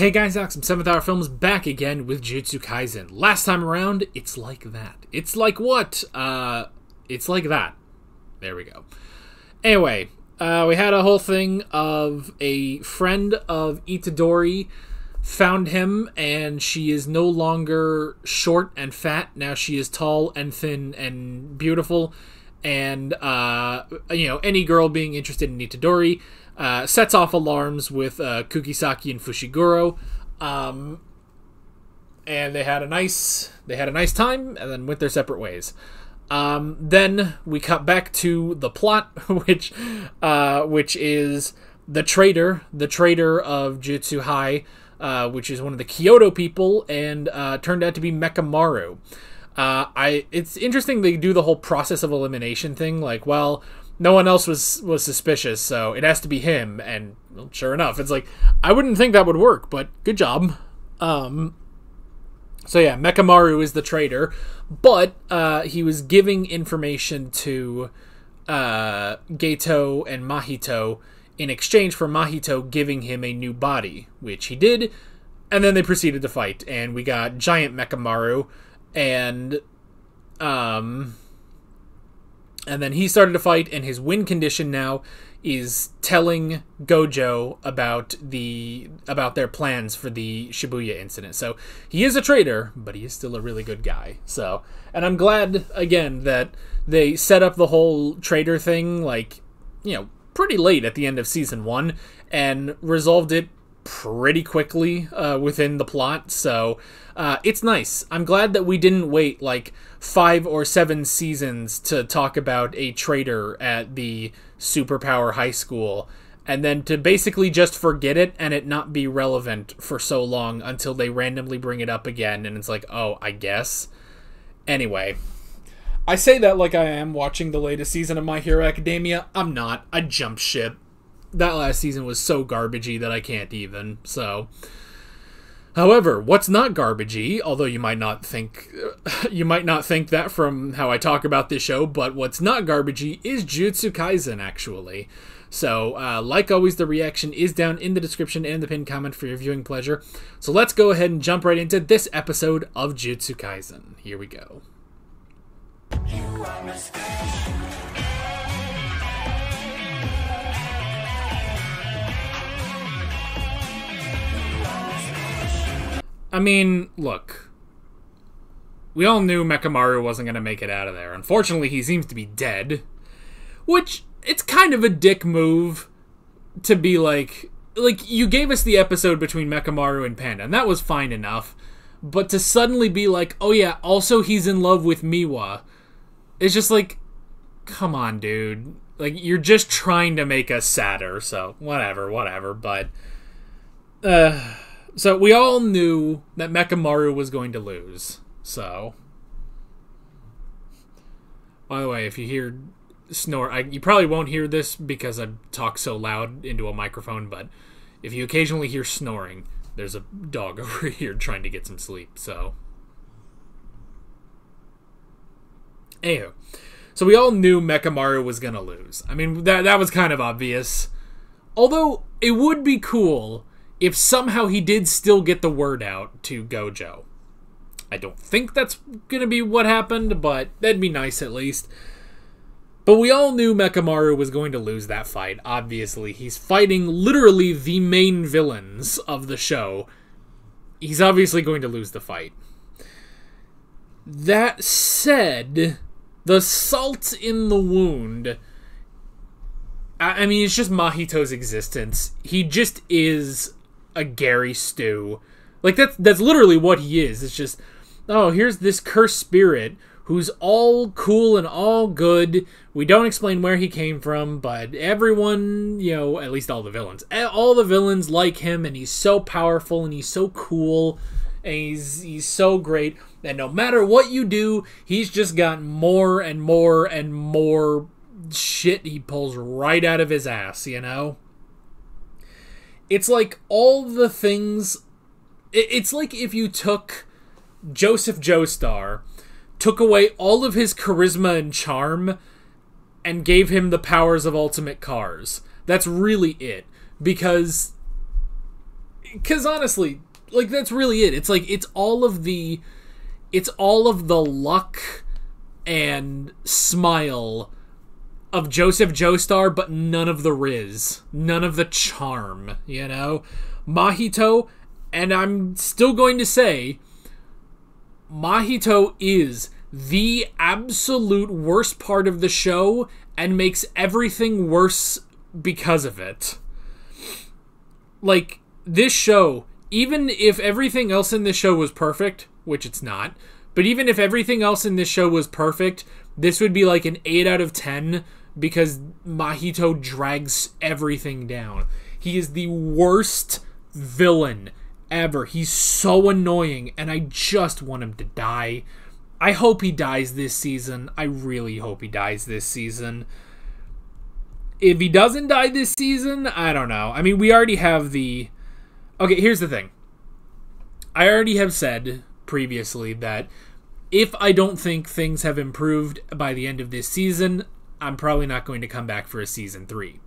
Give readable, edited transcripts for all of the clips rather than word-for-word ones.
Hey guys, Awesome 7th Hour Films back again with Jujutsu Kaisen. Last time around, it's like that. It's like what? It's like that. There we go. Anyway, we had a whole thing of a friend of Itadori found him, and she is no longer short and fat. Now she is tall and thin and beautiful. And, any girl being interested in Itadori sets off alarms with Kugisaki and Fushiguro, and they had a nice time, and then went their separate ways. Then we cut back to the plot, which is the traitor of Jutsu High, which is one of the Kyoto people, and turned out to be Mekamaru. It's interesting they do the whole process of elimination thing, like, well, no one else was suspicious, so it has to be him, and well, sure enough, it's like, I wouldn't think that would work, but good job. So yeah, Mekamaru is the traitor, but he was giving information to Geto and Mahito in exchange for Mahito giving him a new body, which he did, and then they proceeded to fight, and we got giant Mekamaru, and then he started to fight, and his win condition now is telling Gojo about their plans for the Shibuya incident. So he is a traitor, but he is still a really good guy. So, and I'm glad again that they set up the whole traitor thing, like, pretty late at the end of season 1, and resolved it pretty quickly within the plot. So it's nice. I'm glad that we didn't wait like 5 or 7 seasons to talk about a traitor at the superpower high school, and then to basically just forget it and it not be relevant for so long until they randomly bring it up again, and it's like, oh, I guess. Anyway, I say that like I am watching the latest season of My Hero Academia. I'm not. I jumped ship. That last season was so garbagey that I can't even, so. However, what's not garbagey, although you might not think that from how I talk about this show, but what's not garbagey is Jujutsu Kaisen, actually. So, like always, the reaction is down in the description and the pinned comment for your viewing pleasure. So let's go ahead and jump right into this episode of Jujutsu Kaisen. Here we go. I mean, look, we all knew Mekamaru wasn't going to make it out of there. Unfortunately, he seems to be dead, which, it's kind of a dick move to be like, you gave us the episode between Mekamaru and Panda, and that was fine enough, but to suddenly be like, oh yeah, also he's in love with Miwa, it's just like, come on, dude. Like, you're just trying to make us sadder, so whatever, but, so we all knew that Mekamaru was going to lose, so. By the way, if you hear snore, you probably won't hear this because I talk so loud into a microphone, but if you occasionally hear snoring, there's a dog over here trying to get some sleep, so. Anywho, so we all knew Mekamaru was going to lose. I mean, that was kind of obvious. Although, it would be cool if somehow he did still get the word out to Gojo. I don't think that's going to be what happened, but that'd be nice at least. But we all knew Mekamaru was going to lose that fight, obviously. He's fighting literally the main villains of the show. He's obviously going to lose the fight. That said, the salt in the wound, I mean, it's just Mahito's existence. He just is a Gary stew. Like, that's literally what he is. It's just, oh, here's this cursed spirit who's all cool and all good. We don't explain where he came from, but everyone, at least all the villains like him, and he's so powerful and he's so cool and he's so great, and no matter what you do, he's just got more and more and more shit he pulls right out of his ass, It's like all the things. It's like if you took Joseph Joestar, took away all of his charisma and charm, and gave him the powers of Ultimate Cars. That's really it. Because Because honestly, like, that's really it. It's like, it's all of the luck and smile of Joseph Joestar, but none of the riz. None of the charm, you know? Mahito, and I'm still going to say, Mahito is the absolute worst part of the show and makes everything worse because of it. Like, this show, even if everything else in this show was perfect, which it's not, but even if everything else in this show was perfect, this would be like an 8 out of 10 because Mahito drags everything down. He is the worst villain ever. He's so annoying, and I just want him to die. I hope he dies this season. I really hope he dies this season. If he doesn't die this season, I don't know. I mean, we already have the... Okay, here's the thing. I already have said previously that if I don't think things have improved by the end of this season, I'm probably not going to come back for a season 3.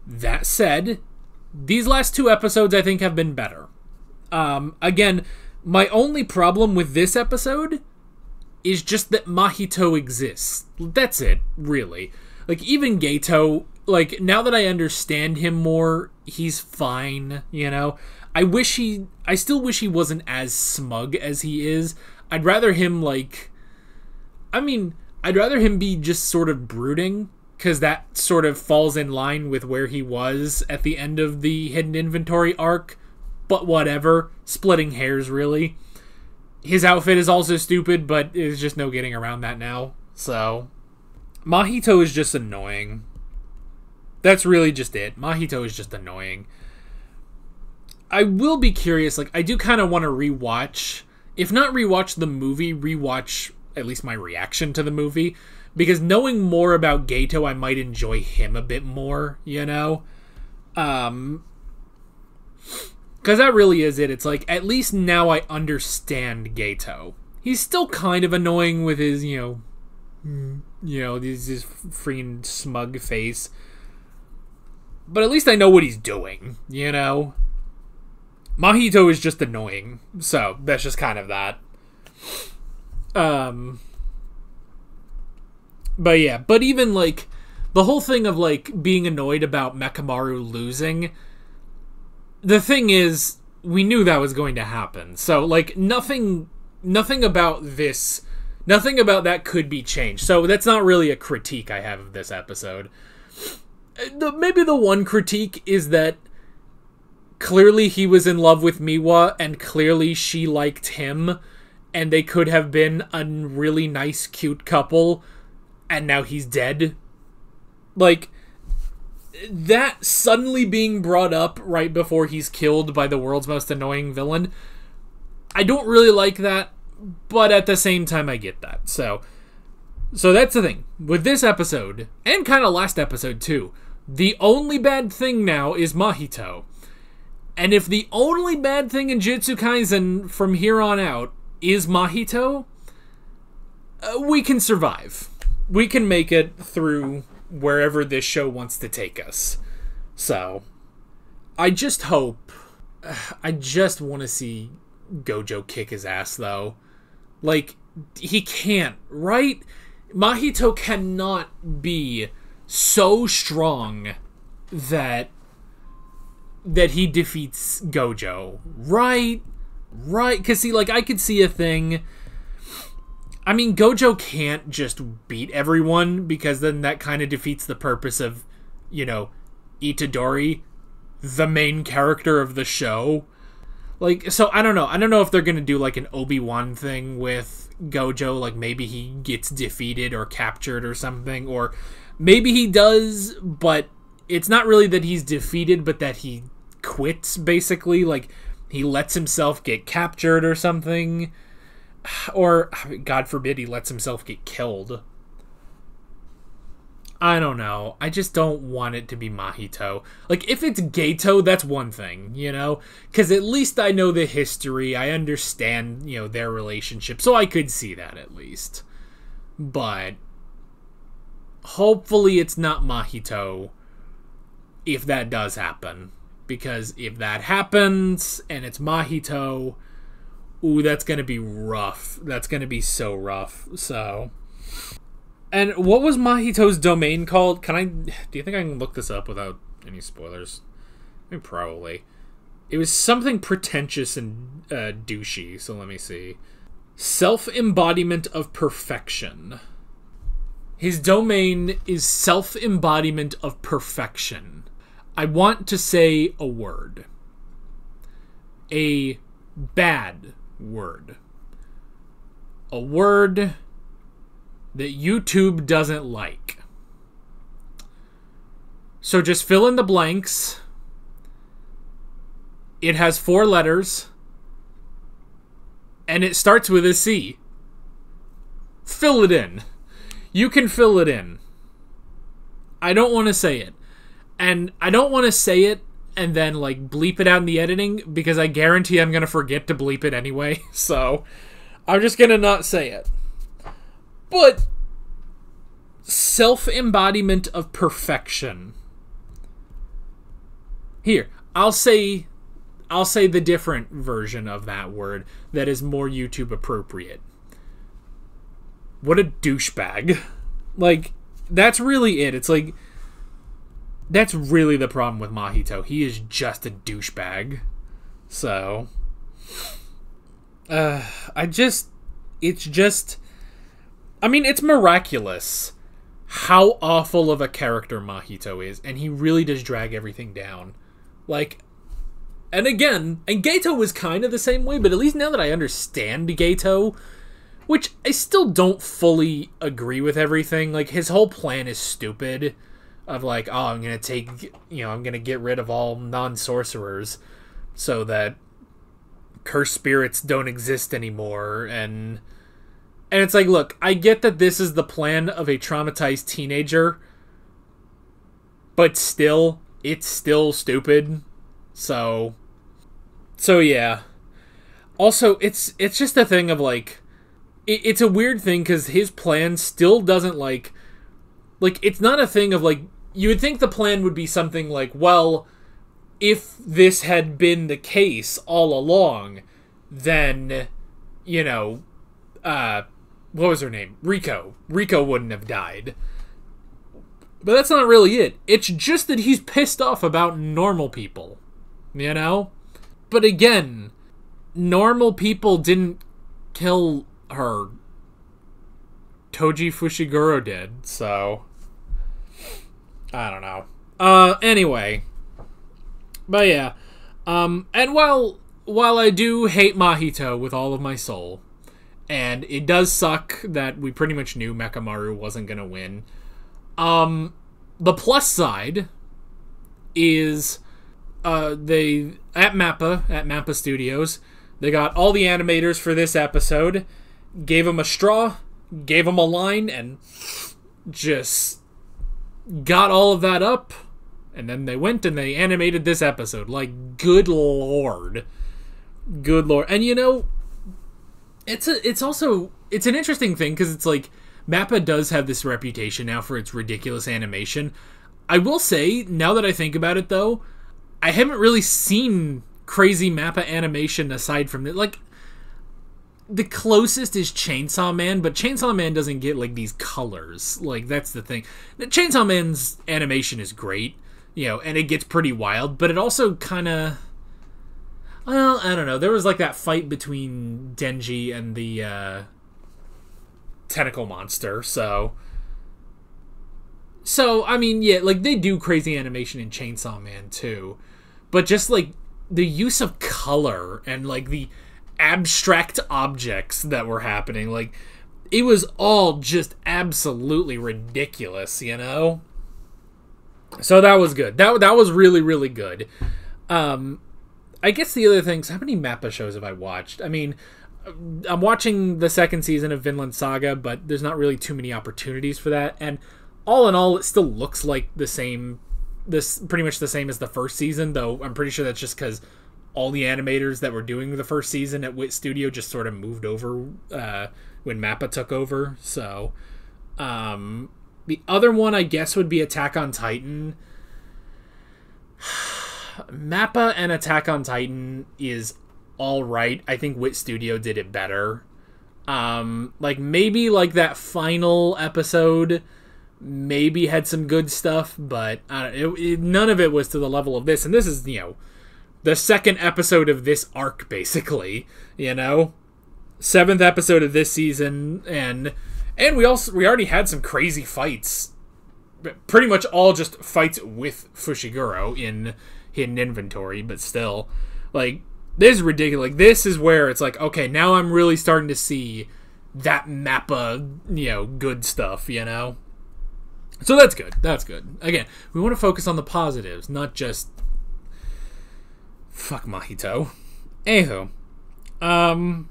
That said, these last 2 episodes I think have been better. Again, my only problem with this episode is just that Mahito exists. That's it, really. Like, even Geto, like, now that I understand him more, he's fine, you know? I still wish he wasn't as smug as he is. I'd rather him, like... I'd rather him be just sort of brooding, because that sort of falls in line with where he was at the end of the Hidden Inventory arc. But whatever. Splitting hairs, really. His outfit is also stupid, but there's just no getting around that now. So, Mahito is just annoying. That's really just it. Mahito is just annoying. I will be curious, like, I do kind of want to rewatch, if not rewatch the movie, rewatch at least my reaction to the movie, because knowing more about Geto, I might enjoy him a bit more, you know? Because that really is it. It's like, at least now I understand Geto. He's still kind of annoying with his, his freaking smug face. But at least I know what he's doing, you know? Mahito is just annoying. So, that's just kind of that. But yeah, but even, like, the whole thing of, like, being annoyed about Mekamaru losing, the thing is, we knew that was going to happen. So, like, nothing about this, nothing about that could be changed. So, that's not really a critique I have of this episode. Maybe the one critique is that clearly he was in love with Miwa, and clearly she liked him, and they could have been a really nice, cute couple, and now he's dead. Like, that suddenly being brought up right before he's killed by the world's most annoying villain, I don't really like that, but at the same time I get that. So that's the thing. With this episode, and kind of last episode too, the only bad thing now is Mahito. And if the only bad thing in Jujutsu Kaisen from here on out is Mahito, we can survive. We can make it through wherever this show wants to take us. So, I just hope... I just want to see Gojo kick his ass, though. Like, he can't, right? Mahito cannot be so strong that he defeats Gojo, right? Right? Because, see, like, I could see a thing... I mean, Gojo can't just beat everyone, because then that kind of defeats the purpose of, Itadori, the main character of the show. Like, so, I don't know. I don't know if they're going to do, like, an Obi-Wan thing with Gojo, like, maybe he gets defeated or captured or something, or maybe he does, but it's not really that he's defeated, but that he quits, basically. Like, he lets himself get captured or something. Or, God forbid, he lets himself get killed. I don't know. I just don't want it to be Mahito. Like, if it's Geto, that's one thing, Because at least I know the history. I understand, their relationship. So I could see that at least. But hopefully it's not Mahito if that does happen. because if that happens and it's Mahito, ooh, that's gonna be rough. That's gonna be so rough. So, and what was Mahito's domain called? Do you think I can look this up without any spoilers? I mean, probably. It was something pretentious and douchey, so let me see. Self-embodiment of perfection. His domain is self-embodiment of perfection. I want to say a word. A bad word. A word that YouTube doesn't like. So just fill in the blanks. It has 4 letters. And it starts with a C. Fill it in. You can fill it in. I don't want to say it. And I don't want to say it and then, like, bleep it out in the editing, because I guarantee I'm going to forget to bleep it anyway. So, I'm just going to not say it. But, self-embodiment of perfection. Here, I'll say the different version of that word that is more YouTube appropriate. What a douchebag. Like, that's really it. It's like, that's really the problem with Mahito. He is just a douchebag. So, it's miraculous how awful of a character Mahito is, and he really does drag everything down. Like, and again, and Geto was kind of the same way, but at least now that I understand Geto, which I still don't fully agree with everything, like, his whole plan is stupid, of like, oh, I'm gonna get rid of all non-sorcerers so that cursed spirits don't exist anymore, and it's like, look, I get that this is the plan of a traumatized teenager, but still, it's still stupid. So yeah. Also, it's just a thing of, like, it's a weird thing, because his plan still doesn't, like, it's not a thing of, like, you would think the plan would be something like, well, if this had been the case all along, then, you know, what was her name? Rico wouldn't have died. But that's not really it. It's just that he's pissed off about normal people, you know? But again, normal people didn't kill her. Toji Fushiguro did, so I don't know. Anyway. But yeah. And while I do hate Mahito with all of my soul, and it does suck that we pretty much knew Mekamaru wasn't gonna win, the plus side is they at Mappa Studios, they got all the animators for this episode, gave them a straw, gave them a line, and just got all of that up, and then they went and they animated this episode. Like, good lord. And you know, it's an interesting thing, because it's like, Mappa does have this reputation now for its ridiculous animation. I will say, now that I think about it though, I haven't really seen crazy Mappa animation aside from it. Like, the closest is Chainsaw Man, but Chainsaw Man doesn't get, like, these colors. Like, that's the thing. Chainsaw Man's animation is great, you know, and it gets pretty wild, but it also kind of, well, I don't know. There was, like, that fight between Denji and the tentacle monster, so I mean, yeah, like, they do crazy animation in Chainsaw Man too, but just, like, the use of color and, like, the abstract objects that were happening, like, it was all just absolutely ridiculous, you know? So that was good. That was really, really good. I guess the other things, how many Mappa shows have I watched? I mean, I'm watching the second season of Vinland Saga, but there's not really too many opportunities for that, and all in all, it still looks like pretty much the same as the first season, though I'm pretty sure that's just because all the animators that were doing the first season at Wit Studio just sort of moved over when Mappa took over. So the other one, I guess, would be Attack on Titan. Mappa and Attack on Titan is alright. I think Wit Studio did it better. Like, maybe, like, that final episode maybe had some good stuff, but none of it was to the level of this. And this is, you know, the second episode of this arc, basically, you know? 7th episode of this season, and we already had some crazy fights. Pretty much all just fights with Fushiguro in hidden inventory, but still, like, this is ridiculous. Like, this is where it's like, okay, now I'm really starting to see that Mappa, you know, good stuff, you know? So that's good. That's good. Again, we want to focus on the positives, not just fuck Mahito. Anywho, and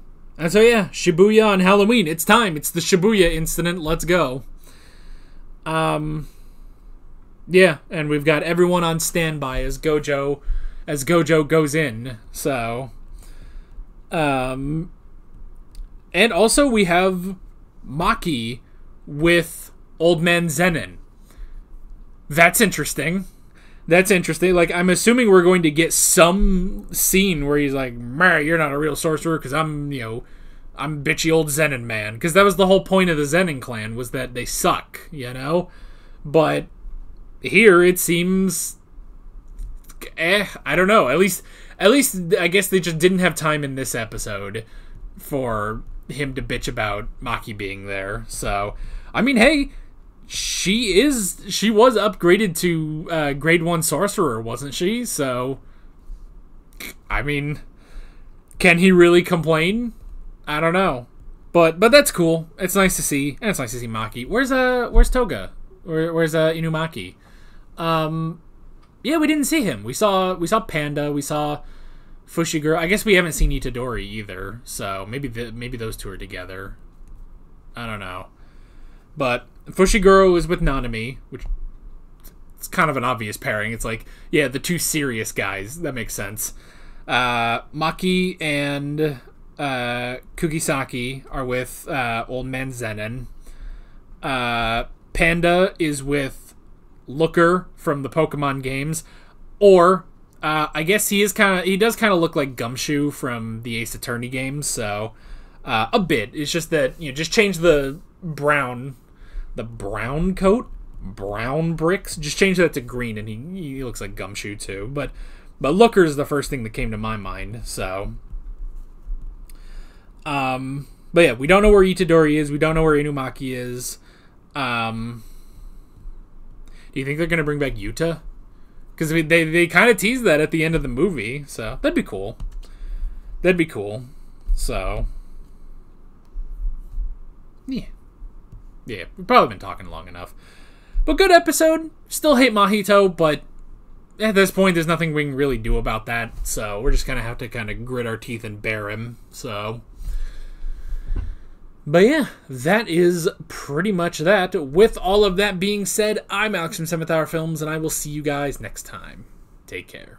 so yeah, Shibuya on Halloween. It's time. It's the Shibuya incident. Let's go. Yeah, and we've got everyone on standby as Gojo goes in. So, and also we have Maki with Old Man Zenin. That's interesting. Like, I'm assuming we're going to get some scene where he's like, you're not a real sorcerer because I'm bitchy old Zenin man. Because that was the whole point of the Zenin clan, was that they suck, you know? But here it seems, I don't know. At least I guess they just didn't have time in this episode for him to bitch about Maki being there. So, I mean, hey, she was upgraded to grade 1 sorcerer, wasn't she? So, I mean, can he really complain? I don't know, but that's cool. It's nice to see, and it's nice to see Maki. Where's Toga? Where's Inumaki? Yeah, we didn't see him. We saw Panda. We saw Fushiguro. I guess we haven't seen Itadori either. So maybe those two are together. I don't know, but Fushiguro is with Nanami, which it's kind of an obvious pairing. It's like, yeah, the two serious guys. That makes sense. Maki and Kugisaki are with Old Man Zenin. Panda is with Looker from the Pokemon games, or I guess he does kind of look like Gumshoe from the Ace Attorney games. So a bit. It's just that, you know, just change the brown coat, brown bricks. Just change that to green, and he looks like Gumshoe too. But Looker is the first thing that came to my mind. So, but yeah, we don't know where Itadori is. We don't know where Inumaki is. Do you think they're gonna bring back Yuta? Because they kind of teased that at the end of the movie, so that'd be cool. So, yeah. Yeah, we've probably been talking long enough. But good episode. Still hate Mahito, but at this point, there's nothing we can really do about that. So we're just going to have to kind of grit our teeth and bear him. So, but yeah, that is pretty much that. With all of that being said, I'm Alex from 7th Hour Films, and I will see you guys next time. Take care.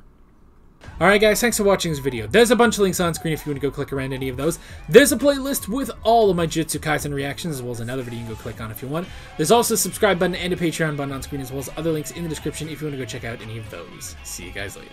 Alright guys, thanks for watching this video. There's a bunch of links on screen if you want to go click around any of those. There's a playlist with all of my Jujutsu Kaisen reactions, as well as another video you can go click on if you want. There's also a subscribe button and a Patreon button on screen, as well as other links in the description if you want to go check out any of those. See you guys later.